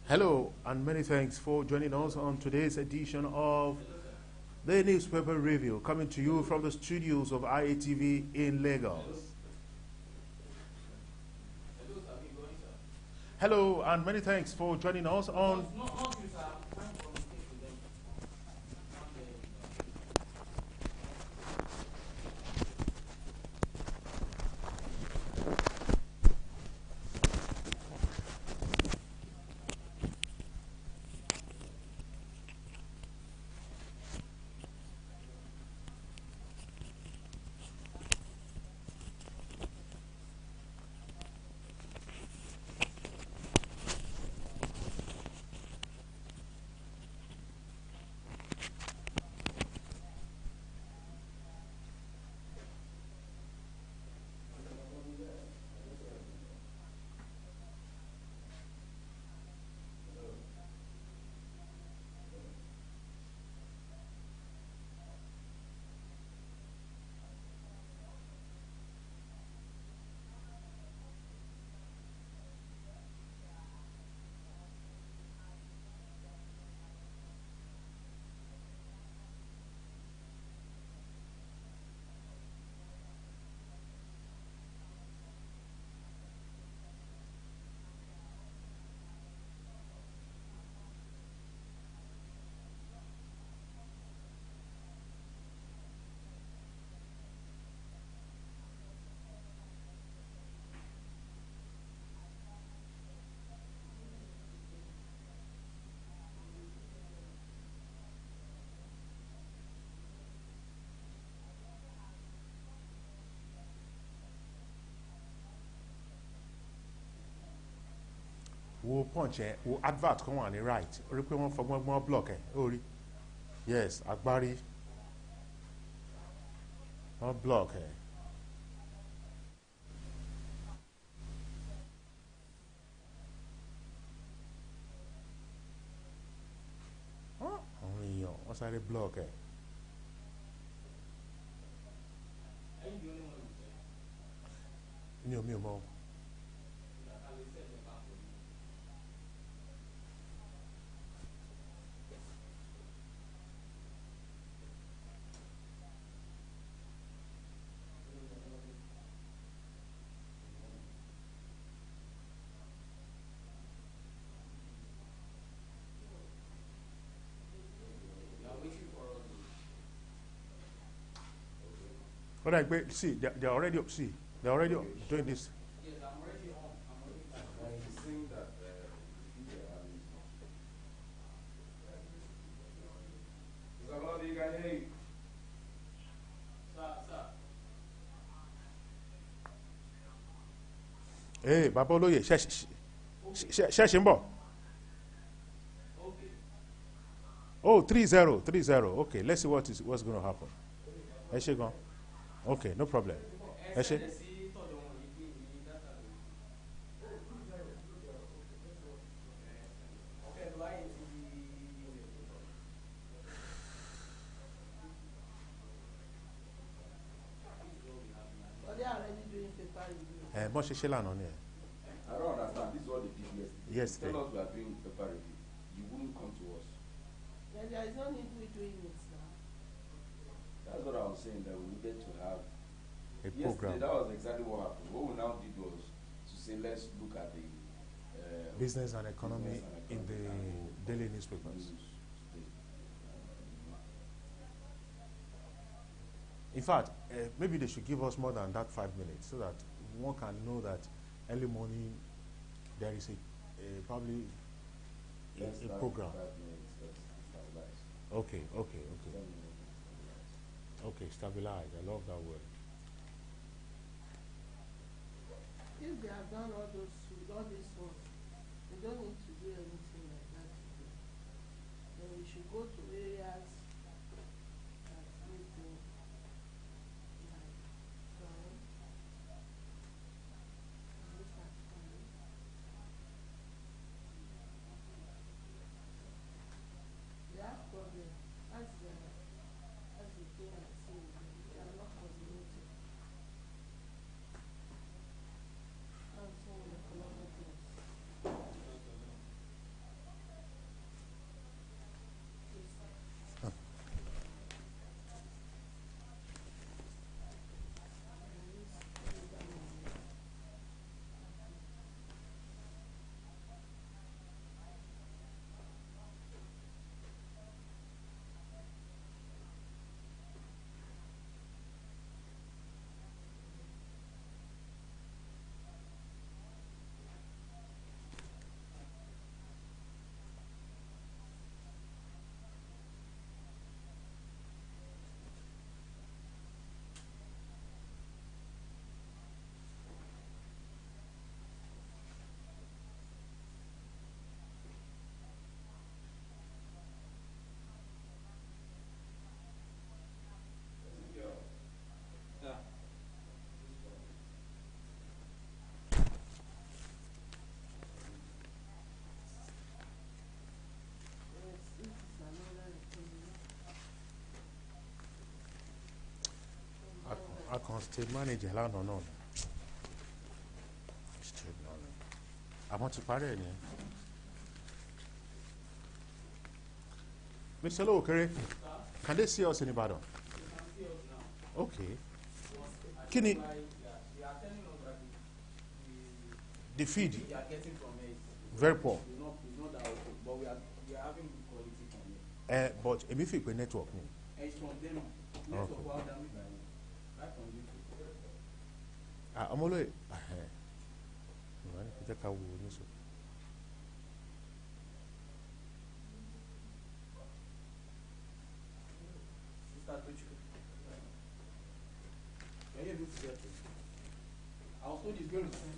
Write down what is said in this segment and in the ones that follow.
Hello, and many thanks for joining us on today's edition of the Newspaper Review, coming to you from the studios of IATV in Lagos. Hello, and many thanks for joining us on. We'll punch it, we'll advert come on the right. Or if we want for one more block, Ori. Yes, Agbari. One block, Only you. What's that block, No. All right, wait, see, they're already up, see, they're already doing this. Yes, I'm already on. He's saying that you can hear you. Sir. Hey, Baboloye, Sheshimbo. Okay. Oh, 3-0. Okay, let's see what's going to happen. Eshegon. Okay, no problem. Eshe. Mo ṣe ṣe lánàá ni ẹ. I don't understand. This is what they did yesterday. Yesterday. Tell us we are doing paper review. You wouldn't come to us. Then there is no need we doing it now. That's what I was saying, that we needed to have A yesterday. program. That was exactly what happened. What we now did was to say, let's look at the Business and economy in the daily newspapers. In fact, maybe they should give us more than that 5 minutes so that one can know that early morning there is probably a program. Okay. Okay, stabilize. I love that word. If they have done all these ones, they don't need to do anything like that today. Then we should go to areas that need to, like crime. Look at crime. They have problem. That's the thing I see. They are not coordinated. And so economic loss. I can state manager lánàá náà ni. State manager. Àwọn ti parí ẹ̀ nìyẹn. Mr. Lowokere, can they see us in Ibadan? Okay. Kini, the feed We are getting from it. very poor. It's not that okay, but we are having good quality from it. But èmi fi pe network ni. And it's from them. Network Okay. wow damage by right from YouTube. Ọmọlóye. Ẹ jẹ́ ká wo oníṣòwò. Sister Tochiko. Are you able to get it? I was told he's going to send.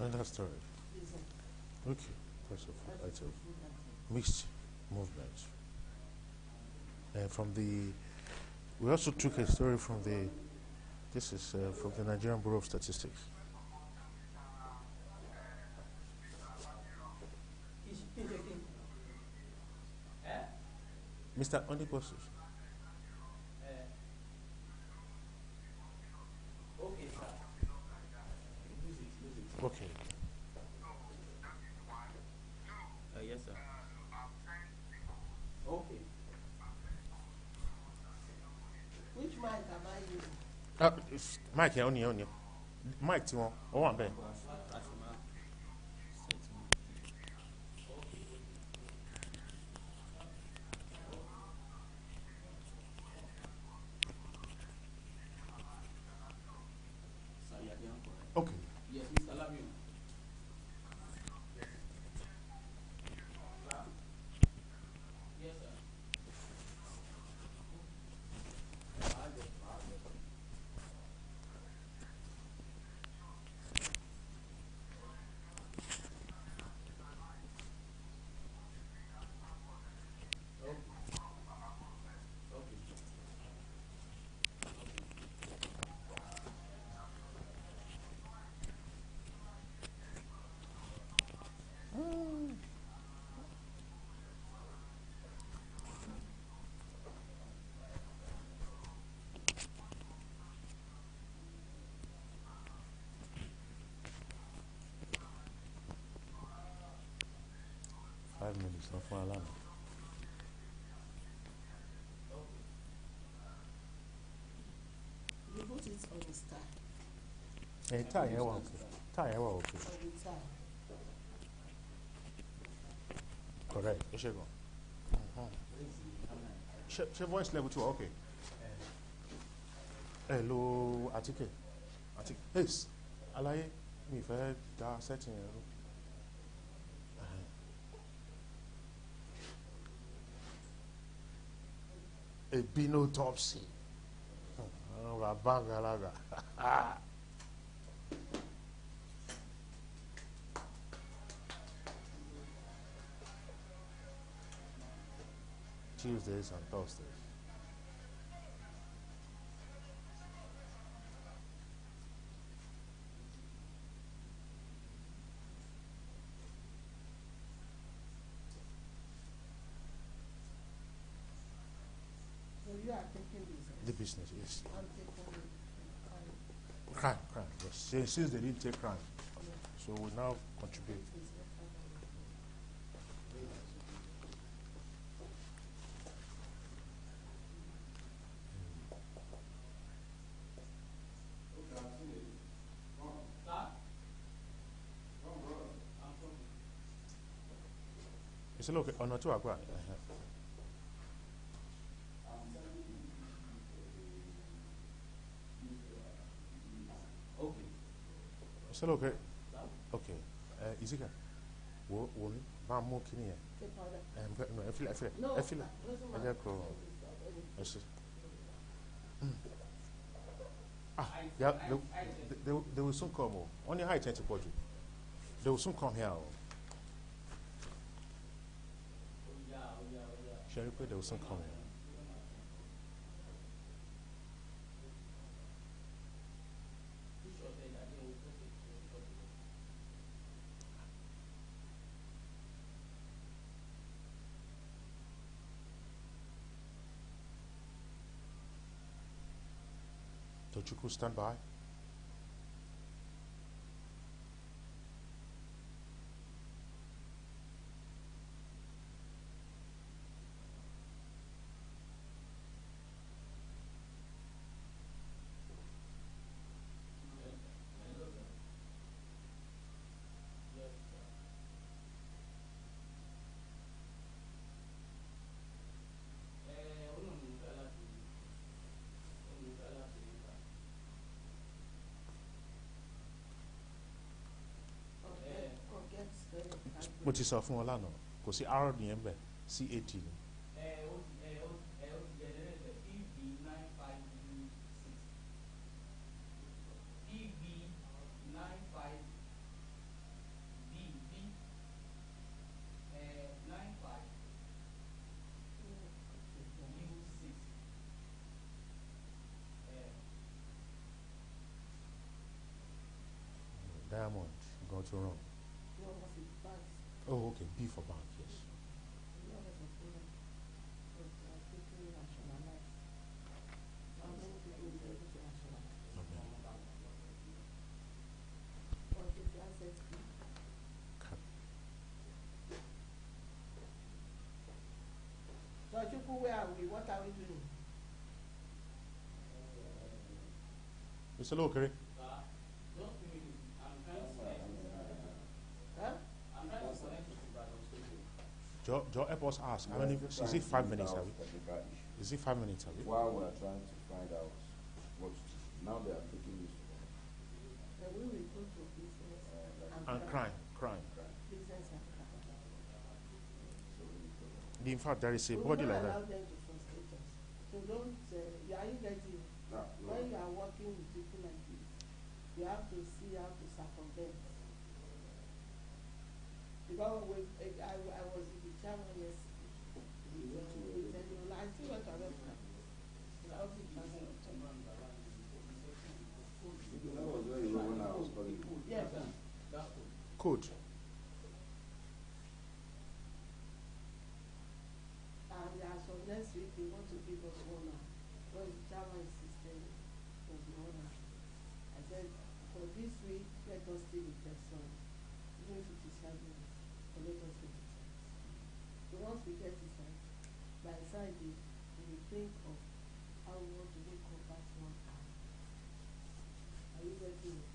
Another story. Okay. First of all, it's a mixed movement. From the, we also took a story from the, this is from the Nigerian Bureau of Statistics. Mr. Onikosus. Okay, sir. Use it. Okay. Yes, sir. Okay. Which mic am I using? Mike yẹn ó ní Mike tí wọn ó wà bẹ́ẹ̀. Okay. Yes, Mr. Lamio. Yes, sir. Five minutes, not for alarm. You put it on the star. Tie yẹn wà okay. Tie yẹn wà okay. On the star. Correct. Ẹ ṣe gan. Ṣé voice level two okay? Hello, Atike. Hey, Alaye, mi fẹ́ da setting yẹn rú. Ebino Topsy. Bàbá Galaga. Tuesdays and Thursdays. So you are taking this. The business, yes. I'm taking it. Crime, yes. Since they didn't take crime, so we now contribute. It's a look on two aqua. Okay. It's a look. Okay. Is it? Wo mi máa mú kíni yẹn. Take powder. No, ẹ filẹ̀. No, Ẹ filẹ̀. doesn't Ẹ matter. jẹ́ kó. Ẹ ṣe. Yeah, they will soon come. Only high 20 for you. They will soon come here. Sherry, they will soon come here. Tochukwu, stand by. Mo ti sọ fún wọn lánàá, kò sí R nìyẹn bẹ̀, CAT ni. Diamond, going to wrong. Oh, okay, B for bank, yes. So, where are we? What are we doing? Mr. Lokere. Joe, help us ask. How many? Is it 5 minutes? Have we? Is it 5 minutes? Have we? While we are trying to find out what to do, now they are taking this. We will go to business And crime. Business and crime. In fact, there is a We body will like not allow that. them to frustrate us. So don't. Are you getting? No. When you are working with people like this, you have to see how to circumvent. Because I was in the chairman yesterday. I still went to America. That was where you were when I was calling you. Yes. Code. And as of next week, they want to give us one hour. Because the chairman insisted for the 1 hour. I said, for this week, let us still be person. Even if it is 5 minutes, but let us get it right. So once we get it right, by Friday, we will think of how we want to make up that 1 hour. Are you getting it?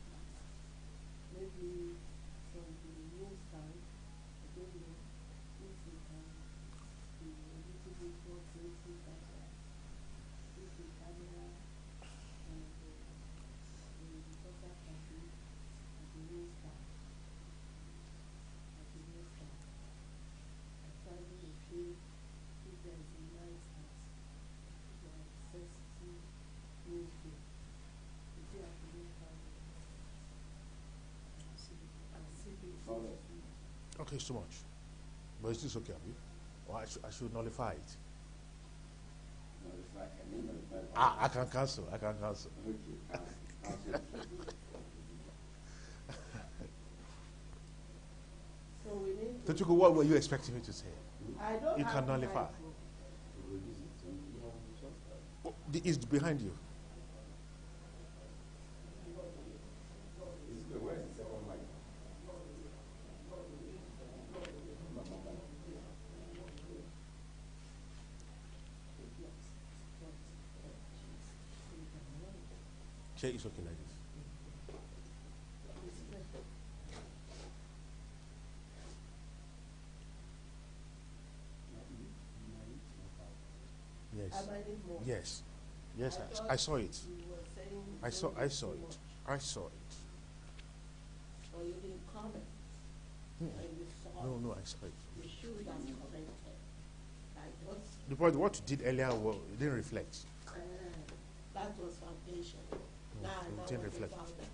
Maybe from the news time, I don't know, if we can be a little bit more creative than that. If the camera and the reporter can be at the news time. At the news time. I probably will feel if there is a night at the necessity news day. If you have to look at Okay, so much. But is this okay, Abi? Or I should nullify it? No, it's like I mean, I can cancel. Okay, cancel. So we need to. Tochukwu, what were you expecting me to say? I don't You have can the nullify. microphone. Oh, it's behind you. Where is the second mic? Chair is okay like this. Yes. Am I need more? Yes. Yes, thought I saw it. You were saying I saw don't it. too much. I saw it. Or you didn't comment. Hmm. And you saw No, I saw it. you should have commented. I just, The point, what you did earlier, it didn't reflect. that was foundation. Now I it know didn't what reflect. about that.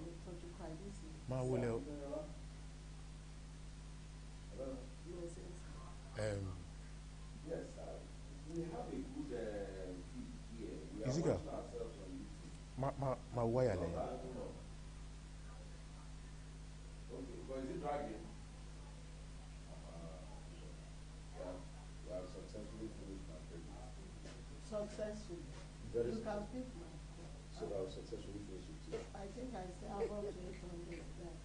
mi tọ́jú ká yìí sí. máa wọlé o. Yes, we have a good feed here. We are Ezekiel, watching ourselves on YouTube. máa wáyà lẹ́yìn. Okay, but is it dragging? We have successfully finished my pregnancy. Successfully. Very You can successful. pick my call. So I will successfully finish it too. I think I still have up to 800 there.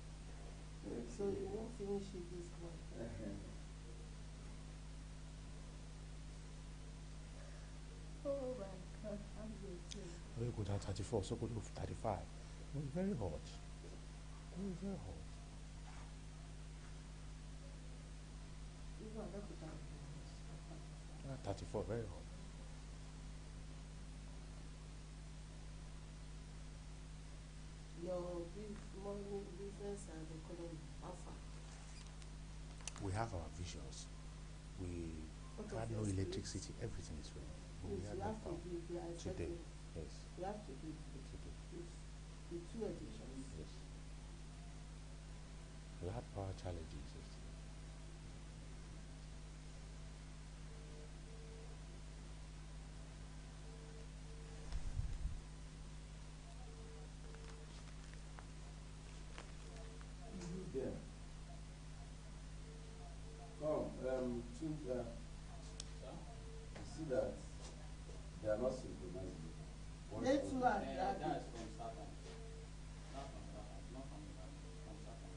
So you won't finish it this month. Oh my God, I'm good too. We go down 34, so go to 35. It was very hot. It was very hot. Even I don't put down 34, very hot. your morning business and economy, how far? We have our visions. We What had of no your electricity. Everything is ready. But we Yes, had you no have to power do it. They are today. expecting. Yes. You have to do it. Today. With two editions. Yes. We had power challenges. Yes. Yeah. Come, since you see that they are not synchronized. They too are That's dragging. from Saturn. Not from Saturn. Not from Saturn. From Saturn.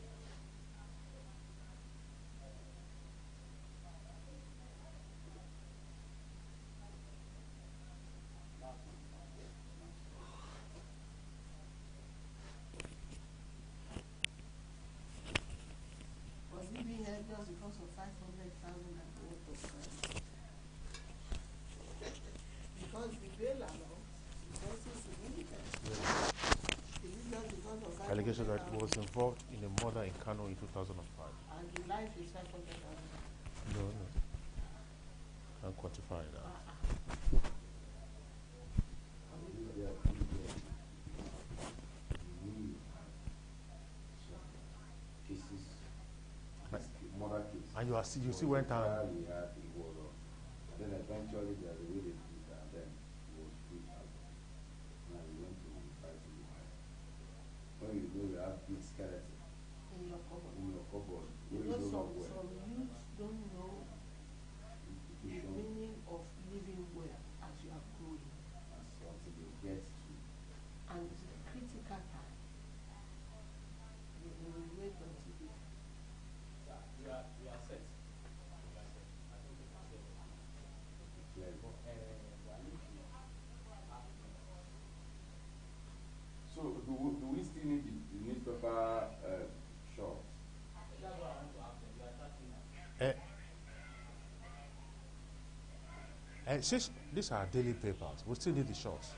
That's from Saturn. Was it being held just because of 500,000 at the end of time? Because the bail amount is also significant. Is it just because of 500,000? Allegation that he was involved in a murder in Kano in 2005. And the life is 500,000. No, no. Can't quantify that. Cases, Right. murder case. And you still went Trial and we had, it was and then eventually there's a way they did it, and then it was free out. Now we went to fight in the house. When you know you have big skeleton In your cupboard. in your cupboard, You where know, you don't know some where. youths don't know the You don't, meaning of living well as you are growing. and so until they get to And it's a critical time. You will wait until the Sir, we are set. We are set. I don't think it's set. clear. But we are need to have it. So do we still need the newspaper short? That's what I want to ask them. We are starting now. since these are daily papers, we still need the shorts.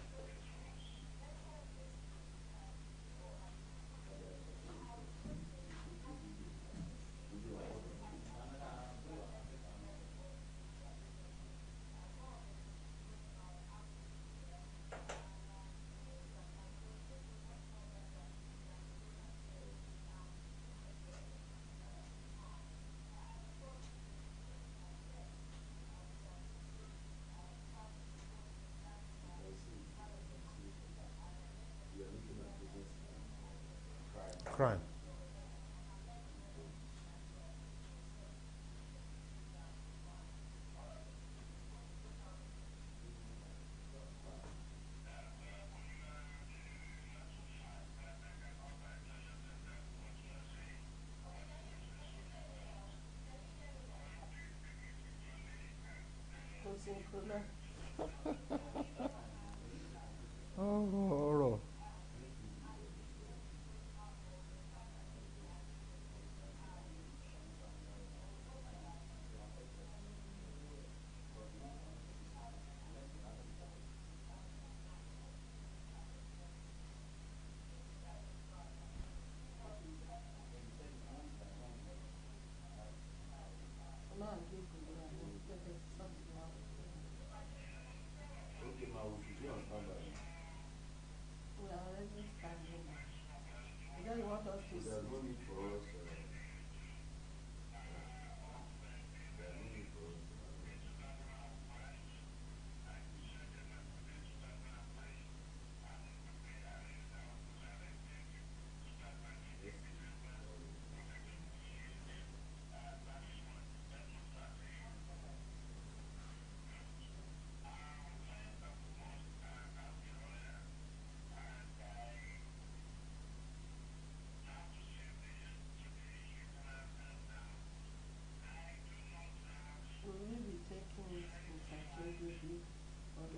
Crime. synchronize. ọ̀rọ̀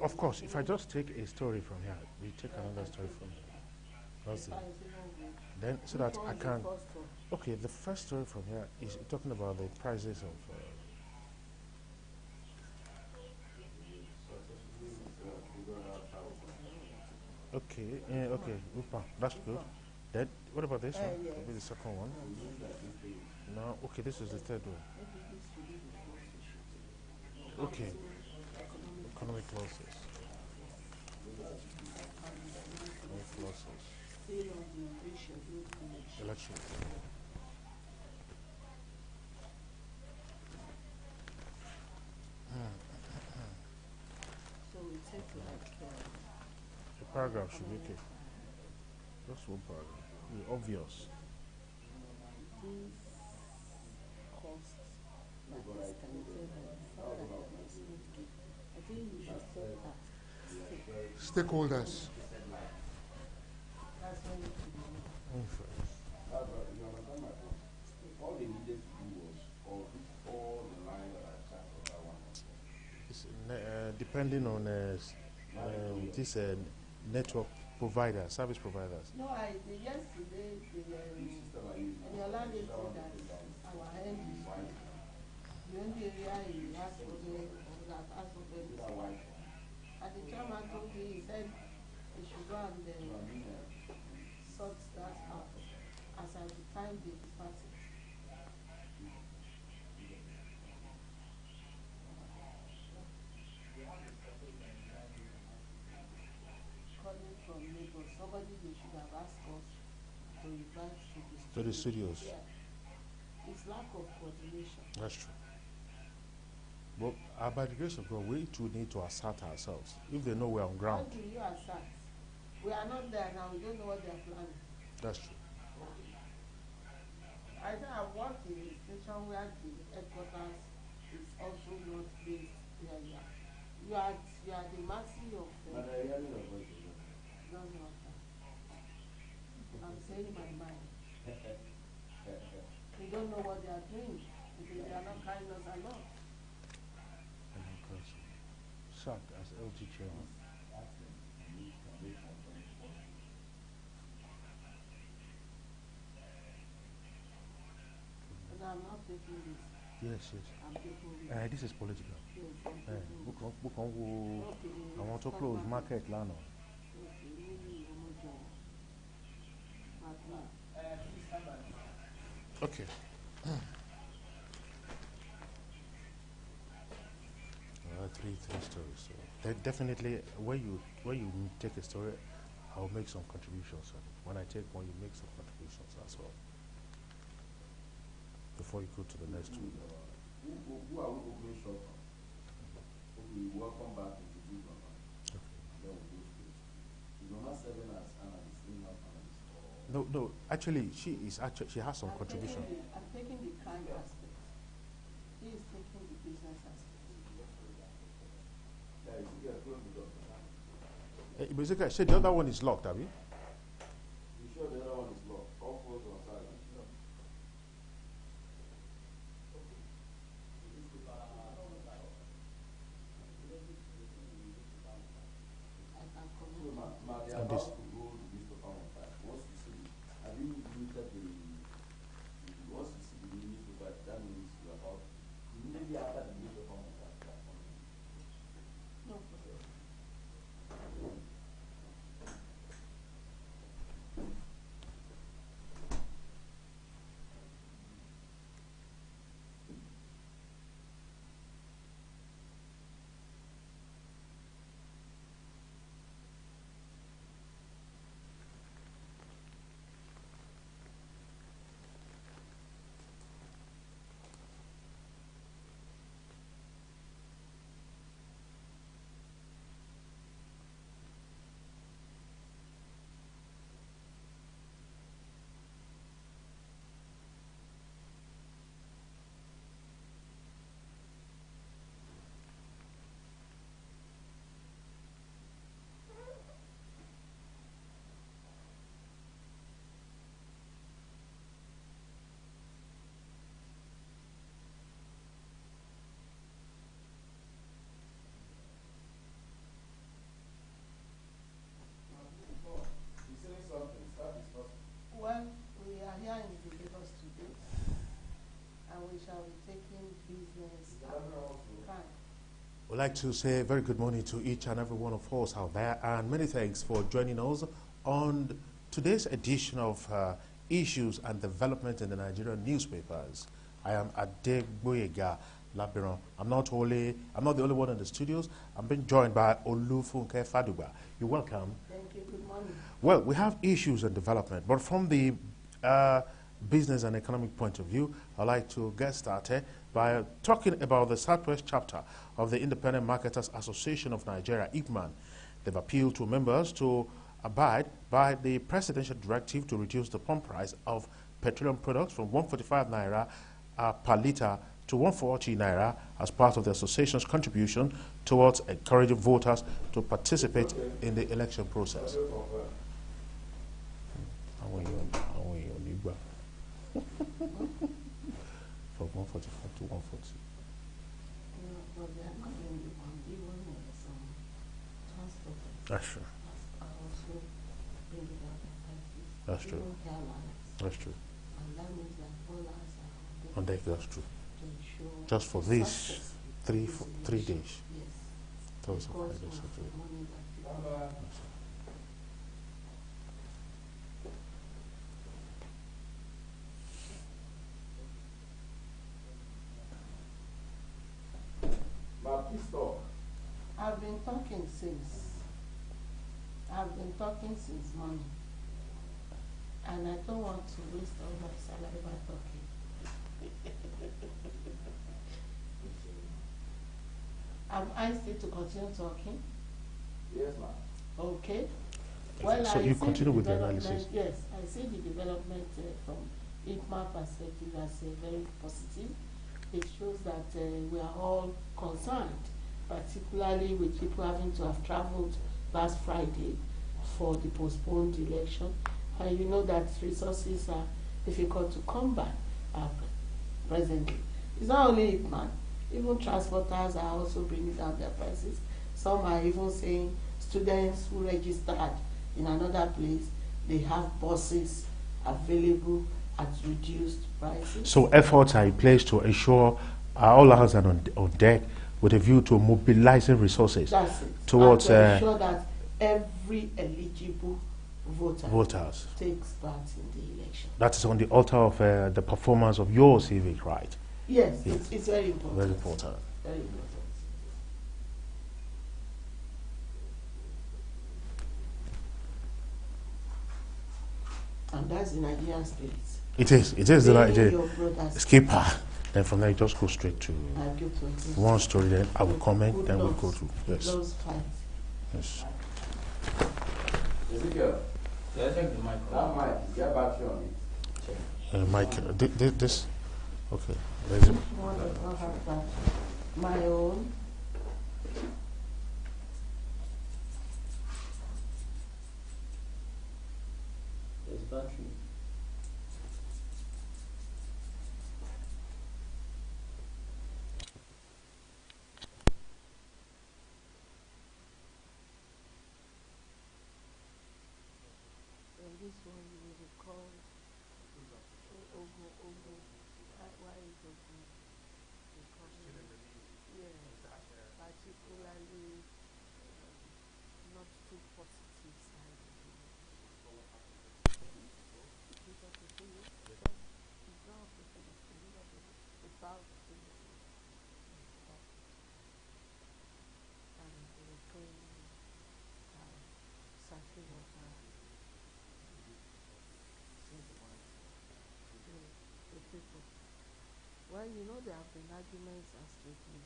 Of course, if I just take a story from here, we take another story from here. That's This it. one is even good. Then, so Which that I one is can. the first one? Okay, the first story from here is talking about the prices of. Okay, yeah, okay, Upa, that's good. Then, what about this one? Yes. Maybe the second one. No, okay, this is the third one. Maybe this will be the first we should take. Okay, Economic economic losses. Economic losses. still on the rescheduled election. Election. So we take like The paragraph should be okay. Just one paragraph. The obvious. these costs that is estimated by the fund that investment give. I think we should take that. Stakeholders. That's when it will be. Influence. You understand my point? All they needed to do was all the lines that are charged for that one. It's, depending on this network provider, service providers. No, yesterday the landlady said that our end is fine. The only area he has problem or that has problem is and the chairman told me, he said he should go and sort that out as at the time they departed. Calling from Lagos, somebody they should have asked us to invite To the studios. Yeah. It's lack of coordination. That's true. But by the grace of God, we too need to assert ourselves. If they know we're on How ground, do you assert? We are not there now, we don't know what they are planning. that's true. I think I work in a station where the headquarters is also not based where you are. You are the mercy of But I really don't know. doesn't matter. I'm saying my mind. We don't know what they are doing because they are not carrying us along. And of course, sacked as LG chairman. And I'm not taking this. Yes, yes. I'm taking this. This is political. Yes, I'm taking this. Book on who Okay, I want to stop close market. market land. Okay, really, I'm not doing it. But now, Please stand by. Okay. Three stories. So definitely, when you take a story, I'll make some contributions. When I take one, you make some contributions as well. Before you go to the next one. Who are we opening shop on? We welcome back into good number. Okay. Then we go straight. Is Mama serving as analyst, in-house analyst? No. Actually, she has some contribution. I'm taking the crime aspect. He is taking the business aspect. Yeah, you see, close the door. Basically, I said the other one is locked, have you? You sure the other one is locked? All fours on silent. I can So, connect. they are And about this. to go the newspaper on time. Once you see, have you muted once you see the newspaper, that means you are about, immediately after the newspaper on time, you are coming. No problem. taking business time. We'd like to say a very good morning to each and every one of us out there, and many thanks for joining us on today's edition of Issues and Development in the Nigerian Newspapers. I am Adegboyega Labiron. I'm not the only one in the studios. I'm being joined by Olufunke Faduba. You're welcome. Thank you. Good morning. Well, we have issues and development, but from the business and economic point of view, I'd like to get started by talking about the Southwest chapter of the Independent Marketers Association of Nigeria, IPMAN. They've appealed to members to abide by the presidential directive to reduce the pump price of petroleum products from 145 naira per litre to 140 naira as part of the association's contribution towards encouraging voters to participate in the election process. From 145 to 140. But they are covering the one, even some transport. That's true. Are also bringing down the prices. That's true. Even airlines. That's true. And that means that all eyes are On deck, that's true. to ensure Just for these success. 3 days. Yes. Those are Because 5 days. of the money that people I've been talking since morning, and I don't want to waste all my saliva talking. Am I still to continue talking? Yes, ma'am. Okay. Well, So I you see continue with the development- analysis. Yes, I see the development from IPMA perspective as very positive. It shows that we are all concerned, particularly with people having to have traveled last Friday for the postponed election. And you know that resources are difficult to come by presently. It's not only IPMAN, even transporters are also bringing down their prices. Some are even saying students who registered in another place, they have buses available at reduced prices. So efforts are in place to ensure all hands are on deck with a view to mobilizing resources That's it. towards and to ensure that every eligible voter voters. takes part in the election. That is on the altar of the performance of your civic right. Yes, Yes. it's very important. Very important. Very important. And that's the Nigerian spirit. It is the Being right your brother's skipper. Then from there, you just go straight to I give to it. one story. Then I will comment. Good Then we'll loss. go through. Yes. Those fights. Yes. Ezekiel, Yeah, check the mic. that mic, is there battery on it? Mike, this. Okay. There's a, One does not have that. My own. There's battery. And this one you will recall Ogo. Why is Ogo? Yeah, particularly not too positive side of it. Because the thing is, it's not about the and they were going searching of the people. Well, you know there have been arguments as to the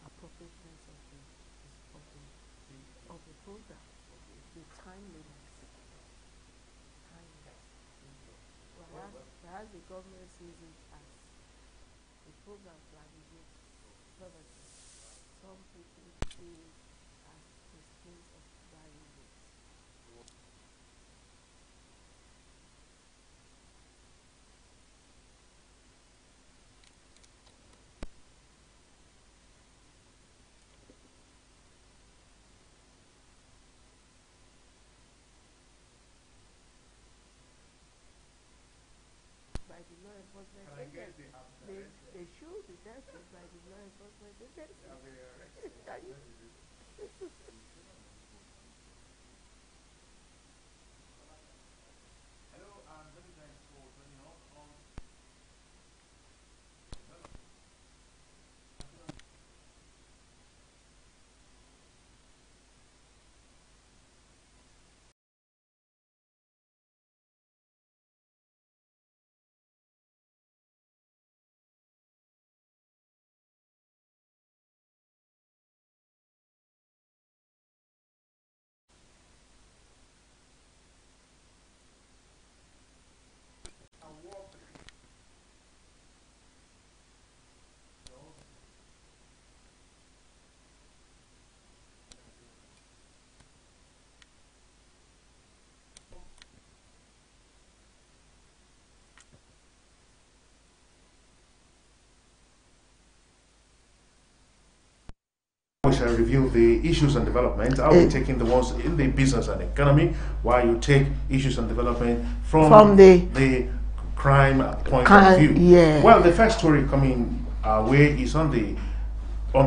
appropriateness of the program, the timeliness. Whereas the government sees it as a program to alleviate poverty. Some people see it as a means of buying votes. By the law enforcement agents, they should arrested by the law enforcement agency. We shall review the issues and development. I'll be taking the ones in the business and economy, while you take issues and development from the crime point of view. Yeah. Well, the first story coming our way is on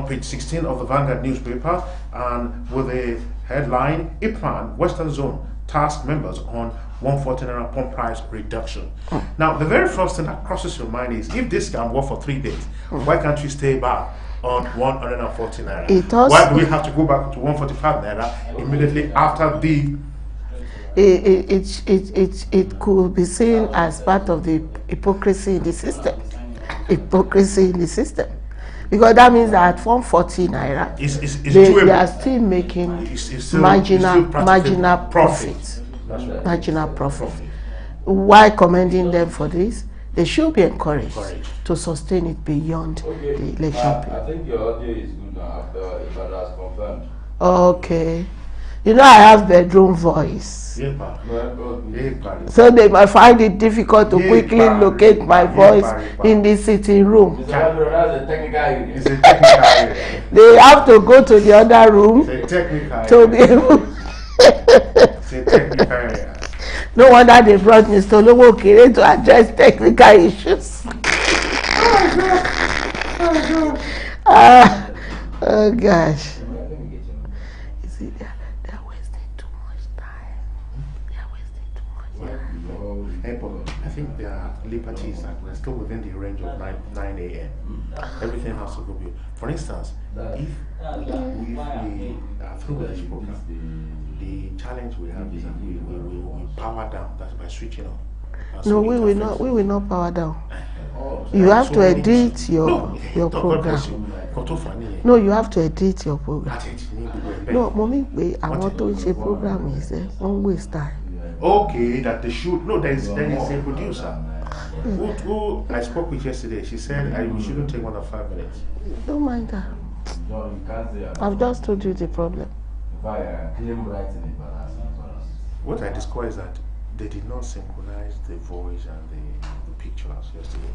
page 16 of the Vanguard newspaper, and with the headline, IPMAN Western Zone task members on 140 naira pump price reduction. Now, the very first thing that crosses your mind is, if this can work for 3 days, why can't we stay back on 140 naira? Why do we have to go back to 145 naira immediately after the... It could be seen as part of the hypocrisy in the system. Hypocrisy in the system. Because that means that at 140 naira, they are still making marginal profit. Right. Marginal profit. Why commending them for this? They should be encouraged to sustain it beyond the election period. I think your audio is good now after Ibadan has confirmed. Okay. You know, I have bedroom voice. Yeah, so they might find it difficult to quickly locate my voice in the sitting room. That's a technical area. It's a technical area. They have to go to the other room to be able. It's a technical area. No wonder they brought Mr. Olowo Okere to address technical issues. Oh gosh. You see, they're wasting too much time. They're wasting too much time. I think their liberties are still within the range of 9 a.m. Everything has to go. For instance, if we are through with this program, the challenge we have is that we power down. That's by switching on. No, we will not power down. You have to edit your program. No, you have to edit your program. No, mommy, I want to change program is one waste time. Okay, that they should. No, there is a producer who I spoke with yesterday. She said we shouldn't take more than 5 minutes. Don't mind that. I've just told you the problem. What I discovered is that they did not synchronize the voice and the pictures yesterday.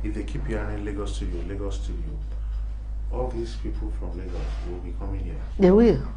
If they keep hearing Lagos to you, all these people from Lagos will be coming here. They will.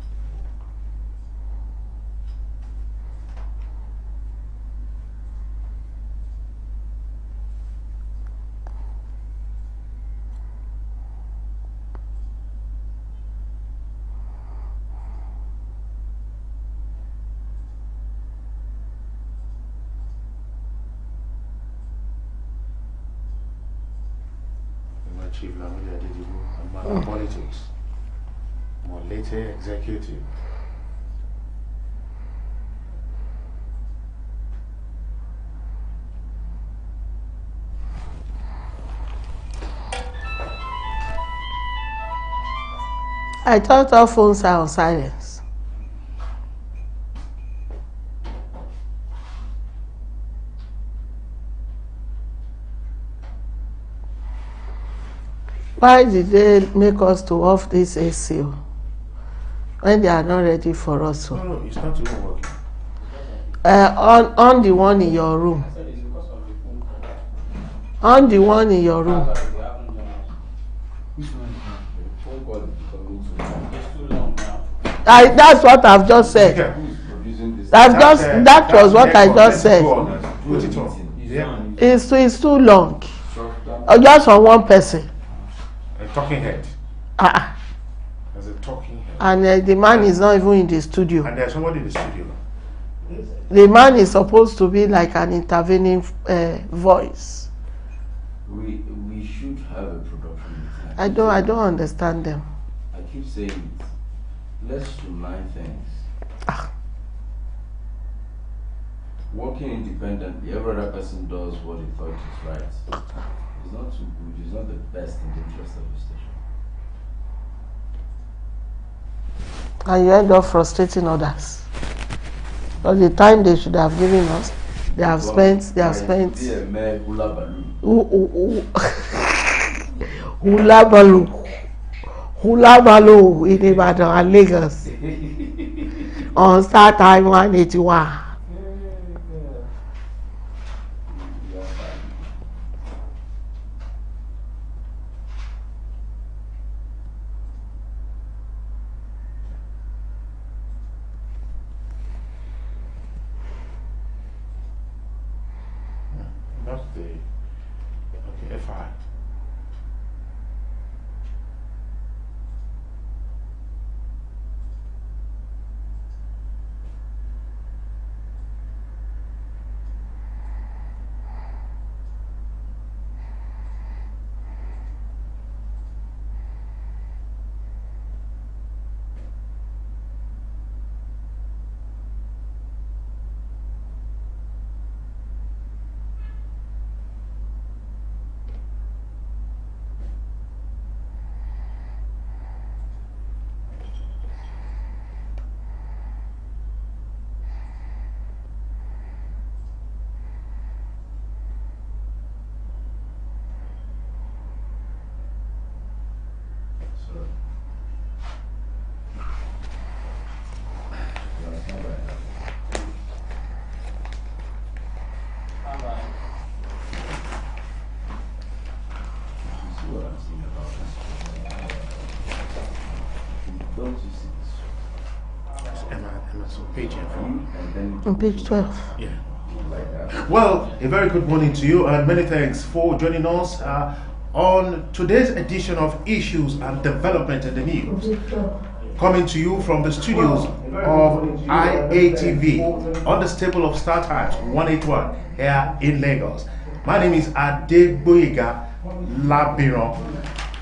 Chief Lamidi Adedibu, and politics. More later executive. I thought all phones are on silence. Why did they make us to off this AC when they are not ready for us? No, it's not even working. On the one in your room. On the one in your room. Phone call is becoming too long. That's what I've just said. Who's producing this That was what I just said. Put it on. Yeah. It's too long. Just for one person. A talking head. Uh-uh. As a talking head. And the man is not even in the studio. And there's somebody in the studio. The man is supposed to be like an intervening voice. We should have a production meeting. I don't understand them. I keep saying it. Let's streamline things. Working independently, every other person does what he thought is right. It's not too good. It's not the best in the interest of the station. And you end up frustrating others. All the time they should have given us, they have spent. Hula balu in Ibadan and Lagos on Star Time 181. That's the okay, FI. On page 12. Yeah. Well, a very good morning to you and many thanks for joining us on today's edition of Issues and Development in the News. Coming to you from the studios of IATV on the staple of Star Times 181 here in Lagos. My name is Adegboyega Labiron.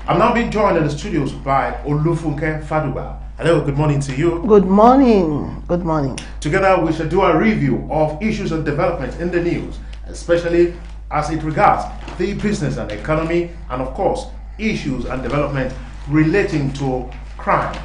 I'm now being joined in the studios by Olufunke Faduba. Hello, good morning to you. Good morning. Good morning. Together we shall do a review of issues and developments in the news, especially as it regards the business and economy, and of course, issues and development relating to crime.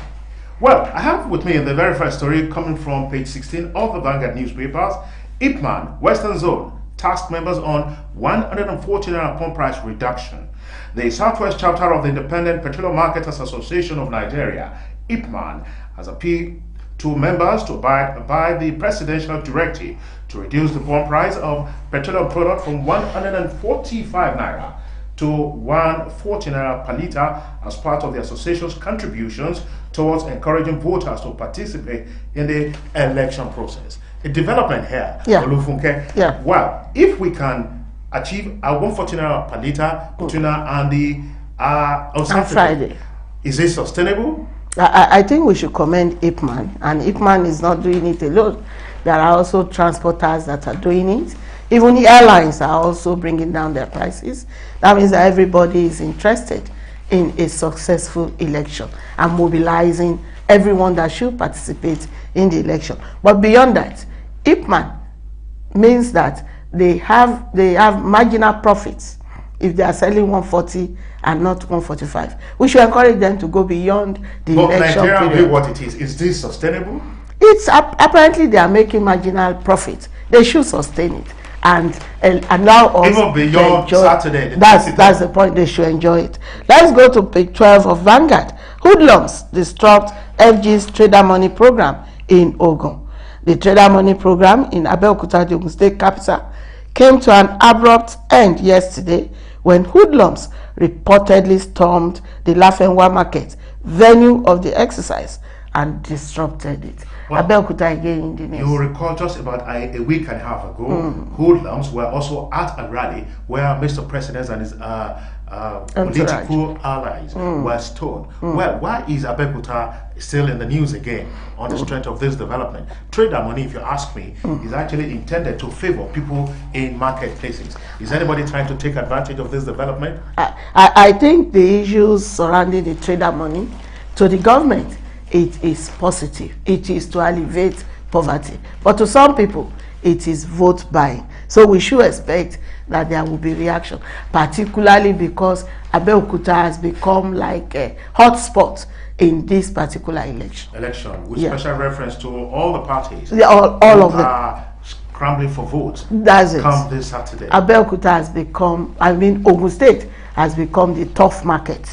Well, I have with me the very first story coming from page 16 of the Vanguard newspapers. Ipman, Western Zone, task members on 140 naira pump price reduction. The Southwest chapter of the Independent Petroleum Marketers Association of Nigeria, Ipman, has appealed to members to abide by the presidential directive to reduce the pump price of petroleum product from 145 naira to 140 naira per litre as part of the association's contributions towards encouraging voters to participate in the election process. A development here, Olufunke. Yeah. Well, if we can achieve a 140 naira per litre between now and the on Friday, is it sustainable? I think we should commend Ipman, and Ipman is not doing it alone. There are also transporters that are doing it. Even the airlines are also bringing down their prices. That means that everybody is interested in a successful election and mobilizing everyone that should participate in the election. But beyond that, Ipman means that they have marginal profits if they are selling 140 and not 145. We should encourage them to go beyond the election Nigeria period. What it is this sustainable? It's apparently they are making marginal profit. They should sustain it and allow us even beyond to enjoy. Saturday. That's the point. They should enjoy it. Let's go to page 12 of Vanguard. Hoodlums disrupt FG's trader money program in Ogun. The trader money program in Abeokuta, the Ogun State capital, came to an abrupt end yesterday when hoodlums reportedly stormed the Lafenwa market, venue of the exercise, and disrupted it. Well, Abeokuta again in the news. You will recall just about a week and a half ago, hoodlums were also at a rally where Mr. President and his political allies were stoned. Well, why is Abeokuta still in the news again on the strength of this development? Trader money, if you ask me, is actually intended to favor people in marketplaces. Is anybody trying to take advantage of this development? I think the issues surrounding the trader money to the government, it is positive. It is to alleviate poverty. But to some people, it is vote buying. So we should expect that there will be reaction, particularly because Abeokuta has become like a hotspot in this particular election. With special reference to all the parties. All of them are scrambling for votes. That's it. Come this Saturday. Abeokuta has become, Ogun State has become the tough market.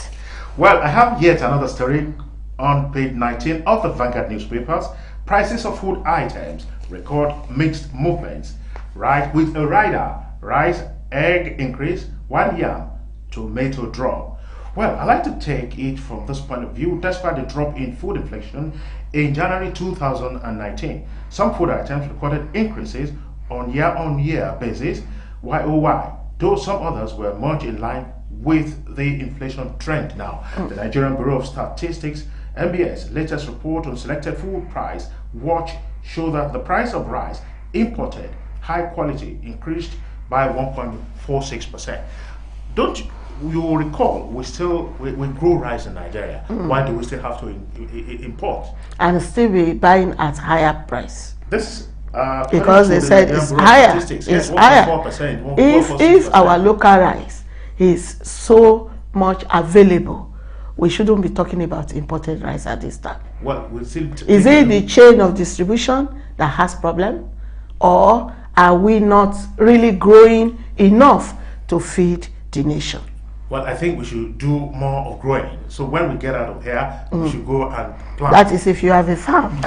Well, I have yet another story on page 19 of the Vanguard newspapers. Prices of food items record mixed movements, right? With a rider, rice, egg increase, one yam, tomato drop. Well, I like to take it from this point of view. Despite the drop in food inflation in January 2019, some food items recorded increases on year-on-year basis, YOY, though some others were much in line with the inflation trend now. The Nigerian Bureau of Statistics, NBS, latest report on selected food price watch show that the price of rice imported high quality increased by 1.46%. Don't you recall we grow rice in Nigeria? Why do we still have to import and still be buying at higher price? This because they said it's higher. It's higher. If our local rice is so much available, we shouldn't be talking about imported rice at this time. Well, we still is it the chain of distribution that has problem, or are we not really growing enough to feed the nation? Well, I think we should do more of growing. So when we get out of here, we should go and plant. That is if you have a farm.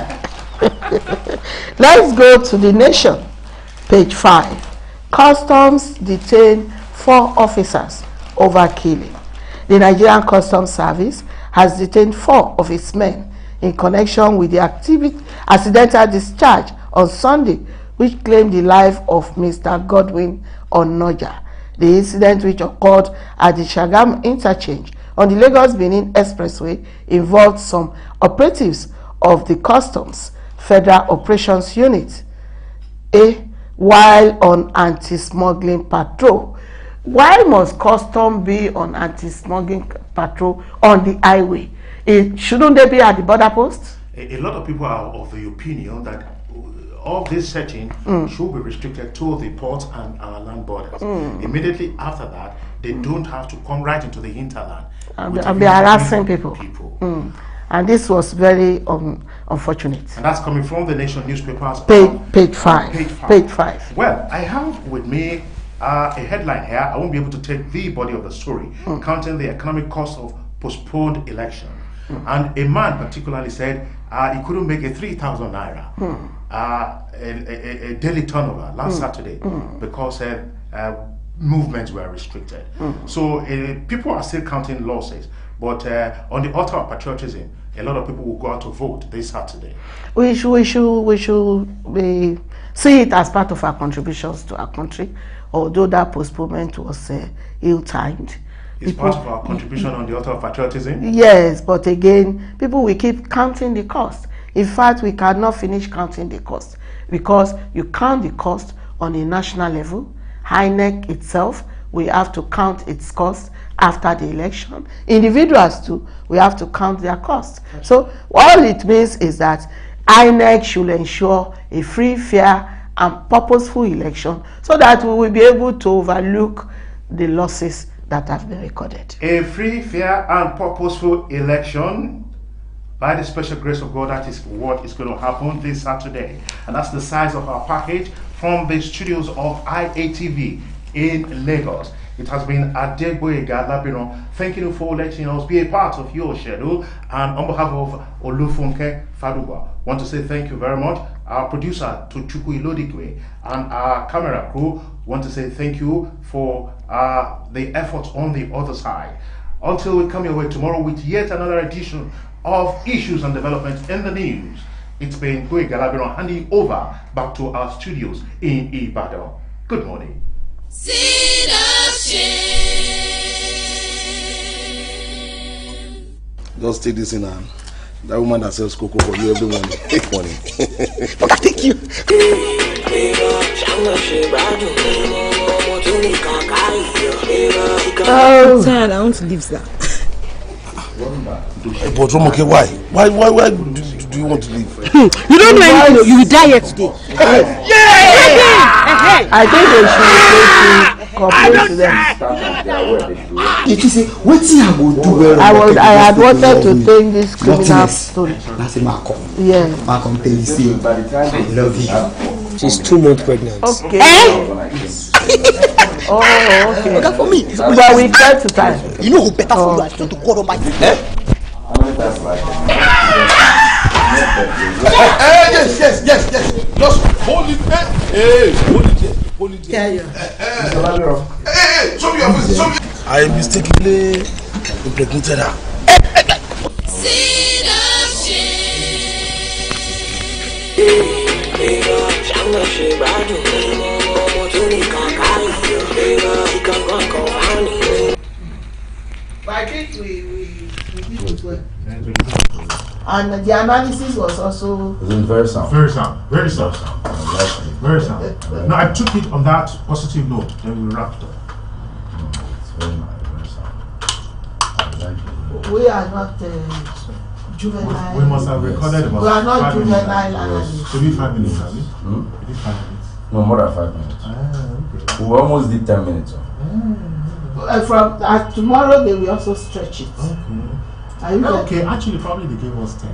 Let's go to the Nation, page 5. Customs detain 4 officers over killing. The Nigerian Customs Service has detained 4 of its men in connection with the accidental discharge on Sunday, which claimed the life of Mr. Godwin Onoja. The incident, which occurred at the Shagam interchange on the Lagos-Benin Expressway, involved some operatives of the Customs Federal Operations Unit, while on anti-smuggling patrol. Why must Customs be on anti-smuggling patrol on the highway? Shouldn't they be at the border posts? A lot of people are of the opinion that all this searching should be restricted to the ports and our land borders. Immediately after that, they don't have to come right into the hinterland and be harassing people. And this was very unfortunate. And that's coming from the Nation newspapers. Page 5. Page 5. Well, I have with me a headline here. I won't be able to take the body of the story, counting the economic cost of postponed election. And a man particularly said he couldn't make a 3,000 naira a daily turnover last Saturday because movements were restricted. So people are still counting losses. But on the altar of patriotism, a lot of people will go out to vote this Saturday. We should see it as part of our contributions to our country, although that postponement was ill-timed. It's part of our contribution on the altar of patriotism? Yes, but again, people will keep counting the cost. In fact, we cannot finish counting the cost because you count the cost on a national level. INEC itself, we have to count its cost after the election. Individuals too, we have to count their costs. So all it means is that INEC should ensure a free, fair and purposeful election so that we will be able to overlook the losses that have been recorded. A free, fair and purposeful election, by the special grace of God, that is what is going to happen this Saturday. And that's the size of our package from the studios of IATV in Lagos. It has been Adegboyega Labino. Thank you for letting us be a part of your schedule. And on behalf of Olufunke Faduba, want to say thank you very much. Our producer, Tuchuku Ilodikwe, and our camera crew want to say thank you for the efforts on the other side. Until we come your way tomorrow with yet another edition of issues and developments in the news. It's been Boy Galabino handing over back to our studios in Ibadan. Good morning. Seed of shame. Just take this in hand. That woman that sells cocoa for you every morning. Morning. Thank you. Oh, I'm tired. I want to leave, sir. But okay, why? Why do you want to leave? You don't know anything. You will die here today. I think they should cooperate to them. Did you say what I will do? I had wanted to take this criminal story. That's a Malcolm. Yeah. Malcolm, tell you, see, I love you. She's 2 months pregnant. Okay. Oh, okay. Okay for me. But we try to time. You know who better for you? I try to God Almighty. Yes. Just hold it. Hold it. Yeah. Hey, show me your face. I mistakenly impregnated her. Seed of But I think we did it well. And the analysis was also Very sound. Very sound. Very sound. Very sound. No, I took it on that positive note. Then we wrapped up. It's very nice. Very sound. I like it. we are not juvenile. We must have recorded about We are not 5 minutes. juvenile analysts. So we 5 minutes, have we? We did 5 minutes. No, more than 5 minutes. Okay. We almost did 10 minutes. From tomorrow they will also stretch it. Okay. Are you Okay, actually, probably they gave us 10.